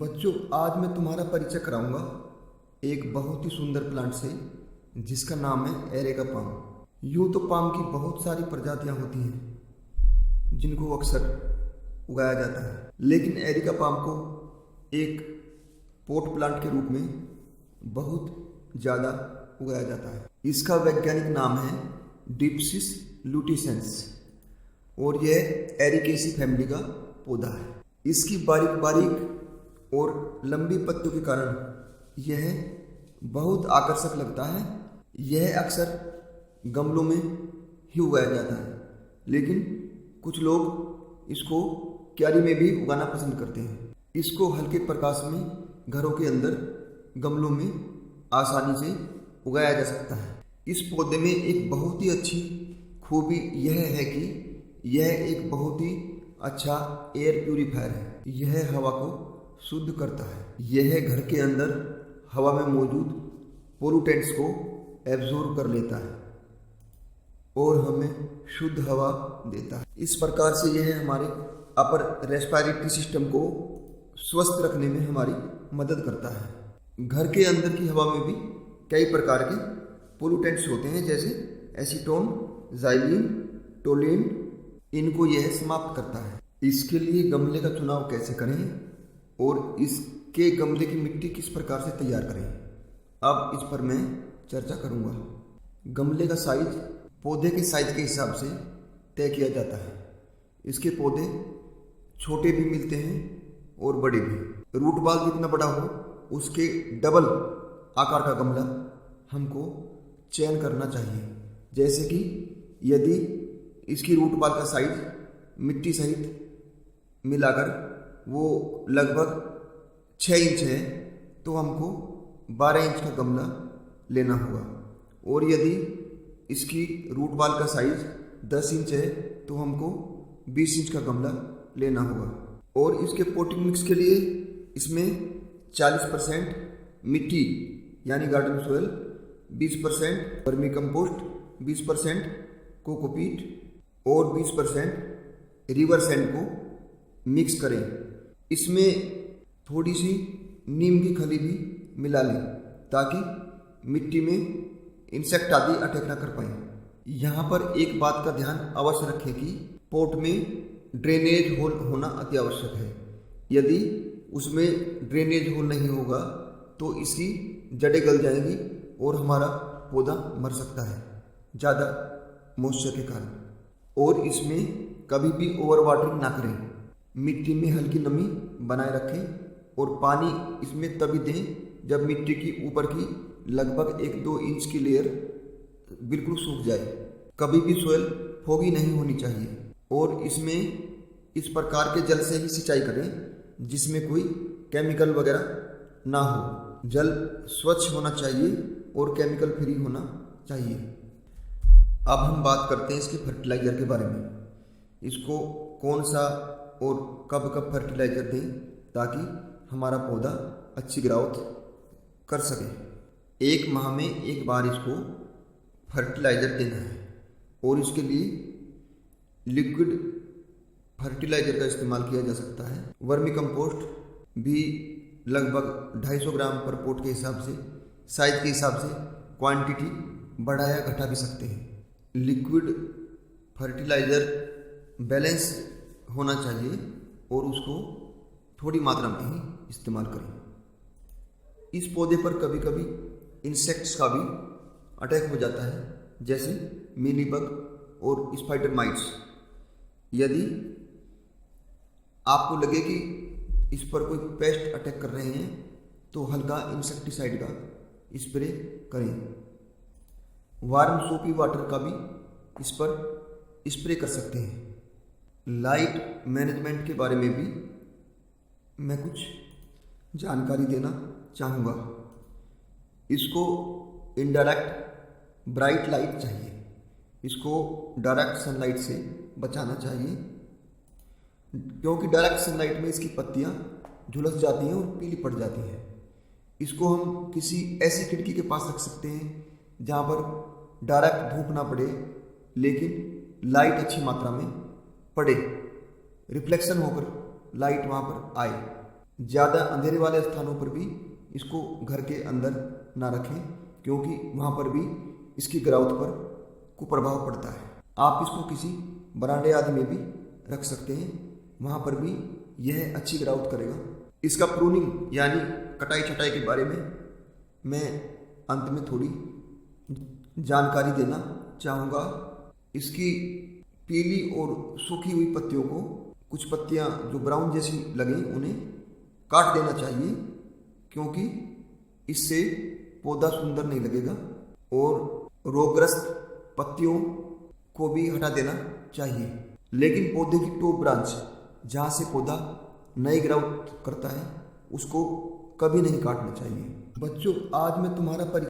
बच्चों, आज मैं तुम्हारा परिचय कराऊंगा एक बहुत ही सुंदर प्लांट से जिसका नाम है एरेका पाम। यूं तो पाम की बहुत सारी प्रजातियां होती हैं जिनको अक्सर उगाया जाता है, लेकिन एरेका पाम को एक पोट प्लांट के रूप में बहुत ज़्यादा उगाया जाता है। इसका वैज्ञानिक नाम है डिप्सिस लुटिसेंस और यह एरिकेसी फैमिली का पौधा है। इसकी बारीक बारीक और लंबी पत्तियों के कारण यह बहुत आकर्षक लगता है। यह अक्सर गमलों में ही उगाया जाता है, लेकिन कुछ लोग इसको क्यारी में भी उगाना पसंद करते हैं। इसको हल्के प्रकाश में घरों के अंदर गमलों में आसानी से उगाया जा सकता है। इस पौधे में एक बहुत ही अच्छी खूबी यह है कि यह एक बहुत ही अच्छा एयर प्यूरीफायर है। यह हवा को शुद्ध करता है। यह घर के अंदर हवा में मौजूद पोल्यूटेंट्स को एब्जॉर्ब कर लेता है और हमें शुद्ध हवा देता है। इस प्रकार से यह हमारे अपर रेस्पिरेटरी सिस्टम को स्वस्थ रखने में हमारी मदद करता है। घर के अंदर की हवा में भी कई प्रकार के पोल्यूटेंट्स होते हैं, जैसे एसीटोन, जाइलिन, टोलिन। इनको यह समाप्त करता है। इसके लिए गमले का चुनाव कैसे करें और इसके गमले की मिट्टी किस प्रकार से तैयार करें, अब इस पर मैं चर्चा करूंगा। गमले का साइज पौधे के साइज के हिसाब से तय किया जाता है। इसके पौधे छोटे भी मिलते हैं और बड़े भी। रूट बॉल जितना बड़ा हो उसके डबल आकार का गमला हमको चयन करना चाहिए। जैसे कि यदि इसकी रूट बॉल का साइज मिट्टी सहित मिलाकर वो लगभग 6 इंच है, तो हमको 12 इंच का गमला लेना होगा। और यदि इसकी रूट बॉल का साइज 10 इंच है, तो हमको 20 इंच का गमला लेना होगा। और इसके पोटिंग मिक्स के लिए इसमें 40% मिट्टी यानी garden soil, 20% vermi compost, 20% cocopeat और 20% रिवर सैंड को मिक्स करें। इसमें थोड़ी सी नीम की खली भी मिला लें ताकि मिट्टी में इंसेक्ट आदि अटैक ना कर पाए। यहाँ पर एक बात का ध्यान अवश्य रखें कि पोट में ड्रेनेज होल होना अति आवश्यक है। यदि उसमें ड्रेनेज होल नहीं होगा तो इसकी जड़ें गल जाएंगी और हमारा पौधा मर सकता है ज़्यादा मॉइस्चर के कारण। और इसमें कभी भी ओवर वाटरिंग ना करें। मिट्टी में हल्की नमी बनाए रखें और पानी इसमें तभी दें जब मिट्टी की ऊपर की लगभग 1-2 इंच की लेयर बिल्कुल सूख जाए। कभी भी सोयल फोगी नहीं होनी चाहिए और इसमें इस प्रकार के जल से ही सिंचाई करें जिसमें कोई केमिकल वगैरह ना हो। जल स्वच्छ होना चाहिए और केमिकल फ्री होना चाहिए। अब हम बात करते हैं इसके फर्टिलाइज़र के बारे में। इसको कौन सा और कब कब फर्टिलाइज़र दें ताकि हमारा पौधा अच्छी ग्रोथ कर सके। 1 माह में एक बार इसको फर्टिलाइज़र देना है और इसके लिए लिक्विड फर्टिलाइज़र का इस्तेमाल किया जा सकता है। वर्मी कंपोस्ट भी लगभग 250 ग्राम पर पोट के हिसाब से, साइज के हिसाब से क्वांटिटी बढ़ाया घटा भी सकते हैं। लिक्विड फर्टिलाइज़र बैलेंस होना चाहिए और उसको थोड़ी मात्रा में ही इस्तेमाल करें। इस पौधे पर कभी कभी इंसेक्ट्स का भी अटैक हो जाता है, जैसे मीलीबग और स्पाइडर माइट्स। यदि आपको लगे कि इस पर कोई पेस्ट अटैक कर रहे हैं तो हल्का इंसेक्टिसाइड का स्प्रे करें। वार्म सोपी वाटर का भी इस पर स्प्रे कर सकते हैं। लाइट मैनेजमेंट के बारे में भी मैं कुछ जानकारी देना चाहूँगा। इसको इनडायरेक्ट ब्राइट लाइट चाहिए। इसको डायरेक्ट सनलाइट से बचाना चाहिए, क्योंकि डायरेक्ट सनलाइट में इसकी पत्तियाँ झुलस जाती हैं और पीली पड़ जाती हैं। इसको हम किसी ऐसी खिड़की के पास रख सकते हैं जहाँ पर डायरेक्ट धूप ना पड़े, लेकिन लाइट अच्छी मात्रा में पड़े, रिफ्लेक्शन होकर लाइट वहाँ पर आए। ज़्यादा अंधेरे वाले स्थानों पर भी इसको घर के अंदर ना रखें, क्योंकि वहाँ पर भी इसकी ग्रोथ पर कुप्रभाव पड़ता है। आप इसको किसी बरामदे आदि में भी रख सकते हैं, वहाँ पर भी यह अच्छी ग्रोथ करेगा। इसका प्रूनिंग यानी कटाई छटाई के बारे में मैं अंत में थोड़ी जानकारी देना चाहूँगा। इसकी पीली और सूखी हुई पत्तियों को, कुछ पत्तियाँ जो ब्राउन जैसी लगें उन्हें काट देना चाहिए, क्योंकि इससे पौधा सुंदर नहीं लगेगा। और रोगग्रस्त पत्तियों को भी हटा देना चाहिए। लेकिन पौधे की टॉप ब्रांच जहाँ से पौधा नई ग्रोथ करता है उसको कभी नहीं काटना चाहिए। बच्चों, आज मैं तुम्हारा